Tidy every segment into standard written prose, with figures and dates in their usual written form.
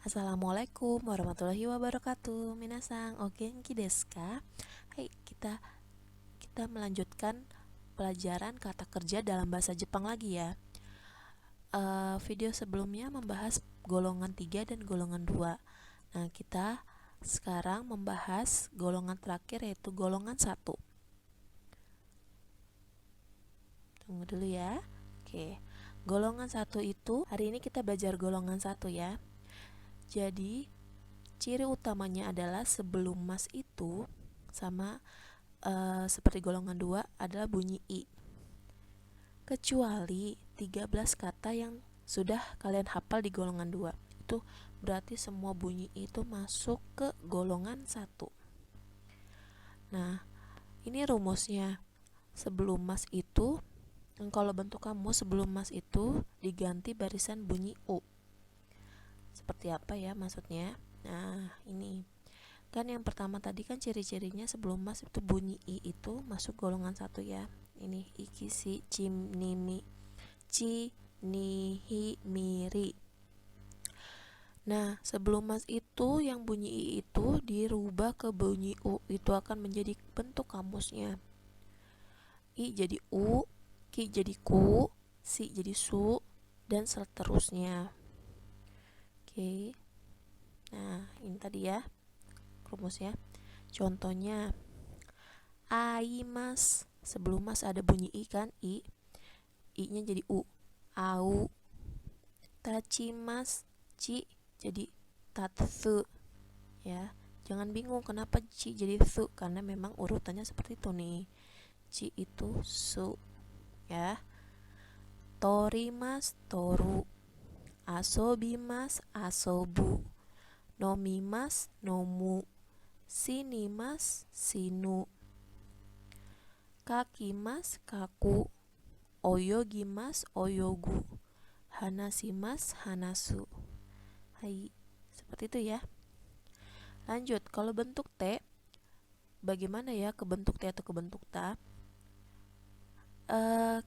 Assalamualaikum warahmatullahi wabarakatuh. Minasang, o genki desu ka? Hai, kita melanjutkan pelajaran kata kerja dalam bahasa Jepang lagi ya. Video sebelumnya membahas golongan 3 dan golongan 2. Nah, kita sekarang membahas golongan terakhir yaitu golongan 1. Tunggu dulu ya. Oke. Golongan 1 itu hari ini kita belajar golongan 1 ya. Jadi ciri utamanya adalah sebelum mas itu sama seperti golongan 2 adalah bunyi i. Kecuali 13 kata yang sudah kalian hafal di golongan 2. Itu berarti semua bunyi i itu masuk ke golongan 1. Nah, ini rumusnya. Sebelum mas itu, kalau bentuk kamus sebelum mas itu diganti barisan bunyi u. Seperti apa ya maksudnya? Nah, ini kan yang pertama tadi kan ciri-cirinya sebelum mas itu bunyi i itu masuk golongan 1 ya. Ini iki si cim nimi ci ni hi miri. Nah, sebelum mas itu yang bunyi i itu dirubah ke bunyi u, itu akan menjadi bentuk kamusnya. I jadi u, ki jadi ku, si jadi su, dan seterusnya. Oke. Nah, ini tadi ya rumusnya. Contohnya aimas, sebelum mas ada bunyi i kan, i nya jadi u, au. Tachimas, ci jadi tatsu ya. Jangan bingung kenapa ci jadi su, karena memang urutannya seperti itu nih. Ci itu su ya. Torimas, toru. Asobimas, asobu. Nomimas, nomu. Sinimas, sinu. Kakimas, kaku. Oyogimas, oyogu. Hanasimas, hanasu. Hai, seperti itu ya. Lanjut, kalau bentuk T, bagaimana ya ke bentuk T atau ke bentuk ta?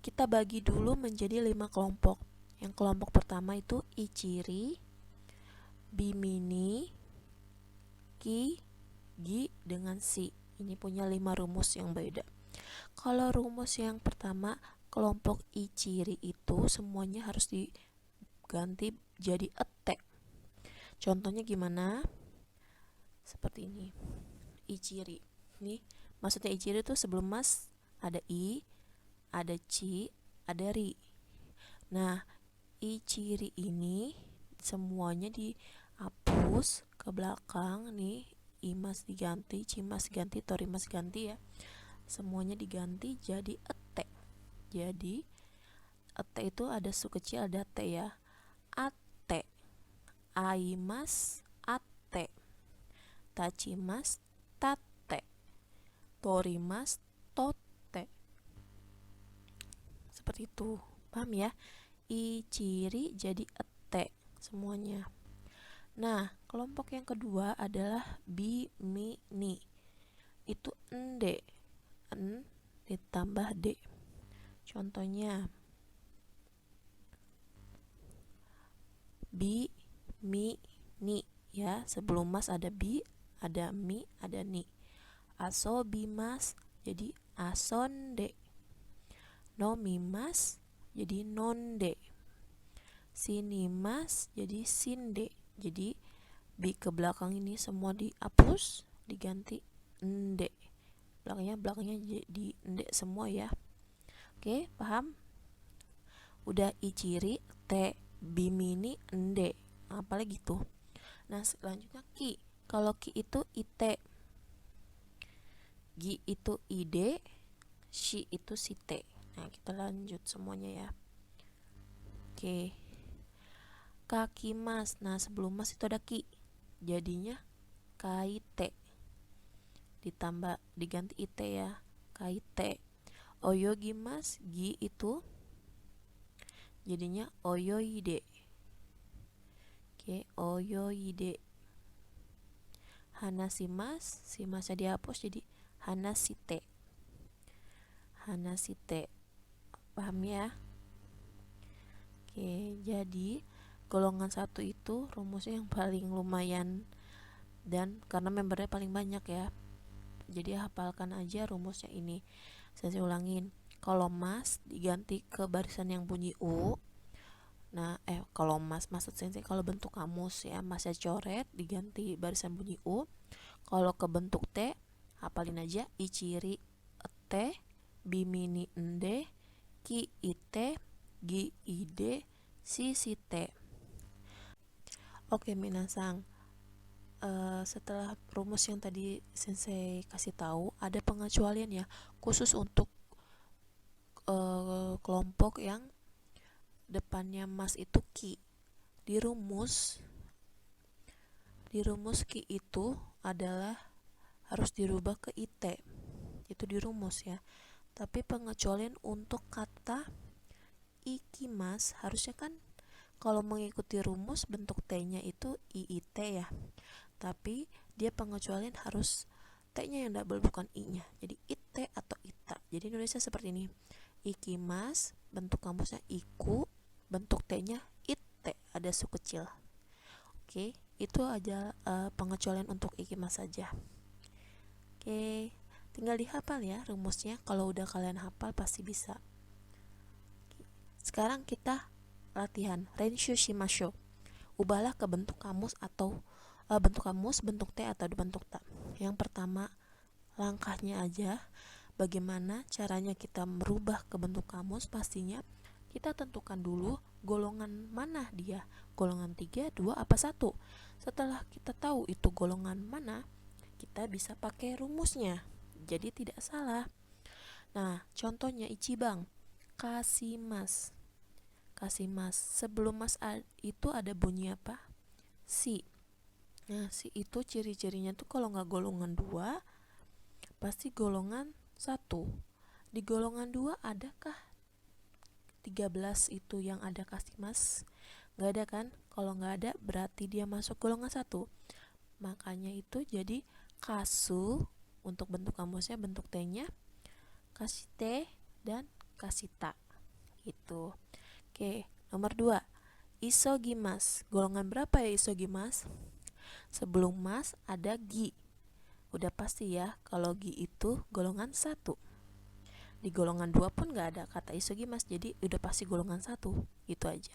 Kita bagi dulu menjadi 5 kelompok. Yang kelompok pertama itu ichiri, bimini, ki, gi, dengan si. Ini punya 5 rumus yang beda. Kalau rumus yang pertama, kelompok ichiri itu semuanya harus diganti jadi ete. Contohnya gimana? Seperti ini. Ichiri. Nih, maksudnya ichiri itu sebelum mas ada i, ada ci, ada ri. Nah, ichiri ini semuanya dihapus ke belakang nih. Imas diganti, cimas diganti, torimas diganti ya. Semuanya diganti jadi ete. Jadi ete itu ada su kecil, ada te ya. Ate, aimas, ate. Tachimas, tate. Torimas, tote. Seperti itu. Paham ya? Ichiri jadi ete semuanya. Nah, kelompok yang kedua adalah bimini. Itu ende. N ditambah d. Contohnya bi, mi, ni ya. Sebelum mas ada bi, ada mi, ada ni. Asobimas jadi asonde. Nomimas jadi nonde. Sinimas jadi sinde. Jadi bi ke belakang ini semua dihapus, diganti ende. Belakangnya jadi ende semua ya. Oke, paham? Udah ichiri, te, bimini, ende. Apalagi gitu. Nah, selanjutnya ki. Kalau ki itu ite, gi itu ide, shi itu site. Nah, kita lanjut semuanya ya. Oke. Kaki mas. Nah, sebelum mas itu ada ki. Jadinya kaite. Ditambah diganti ite ya. Kaite. Oyogimas, gi itu jadinya oyoide. Oke, oyoide. Hanasimas, si masnya dihapus jadi hanasite. Hanasite. Paham ya? Oke, jadi golongan 1 itu rumusnya yang paling lumayan, dan karena membernya paling banyak ya, jadi hafalkan aja rumusnya ini. Saya ulangin, kalau mas diganti ke barisan yang bunyi U. Nah, kalau mas maksud sensei kalau bentuk kamus ya, masnya coret diganti barisan bunyi U. Kalau ke bentuk T, hafalin aja Ichiri T, Bimini Ende, Ki Ite, Gi Ide, Si Te. Oke, minasang. Setelah rumus yang tadi sensei kasih tahu, ada pengecualian ya, khusus untuk kelompok yang depannya mas itu ki. Di rumus ki itu adalah harus dirubah ke it, itu di rumus ya. Tapi pengecualian untuk kata ikimas harusnya kan kalau mengikuti rumus bentuk t-nya itu iit ya, tapi dia pengecualian harus t-nya yang double bukan i-nya, jadi ite atau ita. Jadi Indonesia seperti ini, ikimas bentuk kamusnya iku, bentuk t-nya ite, ada su kecil. Oke, itu aja pengecualian untuk ikimas saja. Oke, tinggal dihafal ya rumusnya. Kalau udah kalian hafal pasti bisa. Sekarang kita latihan renshu shimasho. Ubahlah ke bentuk kamus atau bentuk kamus, bentuk T atau bentuk ta. Yang pertama, langkahnya aja bagaimana caranya kita merubah ke bentuk kamus. Pastinya kita tentukan dulu golongan mana dia, golongan 3, 2, apa 1. Setelah kita tahu itu golongan mana, kita bisa pakai rumusnya, jadi tidak salah. Nah, contohnya ichibang, kasimas. Kasimas, sebelum mas itu ada bunyi apa? Si. Nah, si itu ciri-cirinya tuh kalau nggak golongan 2 pasti golongan 1. Di golongan 2 adakah 13 itu yang ada kasimas? Nggak ada kan? Kalau nggak ada berarti dia masuk golongan 1. Makanya itu jadi kasu untuk bentuk kamusnya, bentuk T-nya kasite dan kasita itu. Oke, nomor 2, isogimas. Golongan berapa ya isogimas? Sebelum mas ada gi. Udah pasti ya kalau gi itu golongan 1. Di golongan 2 pun gak ada kata isogimas, jadi udah pasti golongan 1. Itu aja.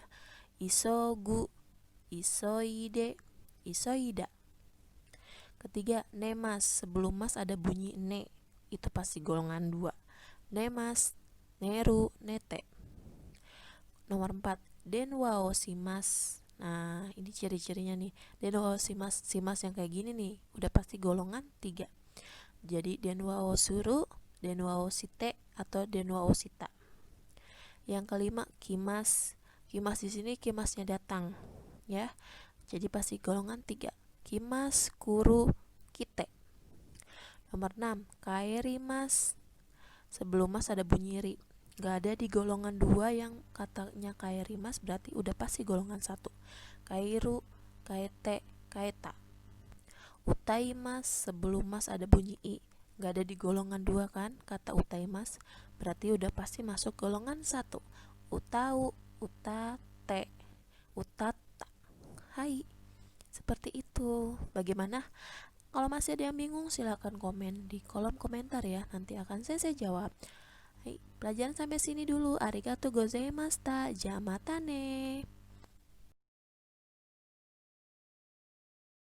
Isogu, isoide, isoida. Ketiga, nemas. Sebelum mas ada bunyi ne, itu pasti golongan 2. Nemas, neru, nete. Nomor 4, denwao simas. Nah, ini ciri-cirinya nih. Denwao simas, simas yang kayak gini nih, udah pasti golongan 3. Jadi denwao suru, denwao site atau denwao sita. Yang kelima, kimas. Kimas di sini kimasnya datang ya. Jadi pasti golongan 3. Kimas, kuru, kite. Nomor 6, kaerimas. Sebelum mas ada bunyi ri. Gak ada di golongan 2 yang katanya kaerimas, berarti udah pasti golongan 1. Kairu, kaete, kaeta. Utaimas, sebelum mas ada bunyi i. Gak ada di golongan 2 kan kata utaimas, berarti udah pasti masuk golongan 1. Utau, utate, utata. Hai, seperti itu. Bagaimana? Kalau masih ada yang bingung silahkan komen di kolom komentar ya, nanti akan saya jawab. Hai, pelajaran sampai sini dulu. Arigatou gozaimashita. Jamatane.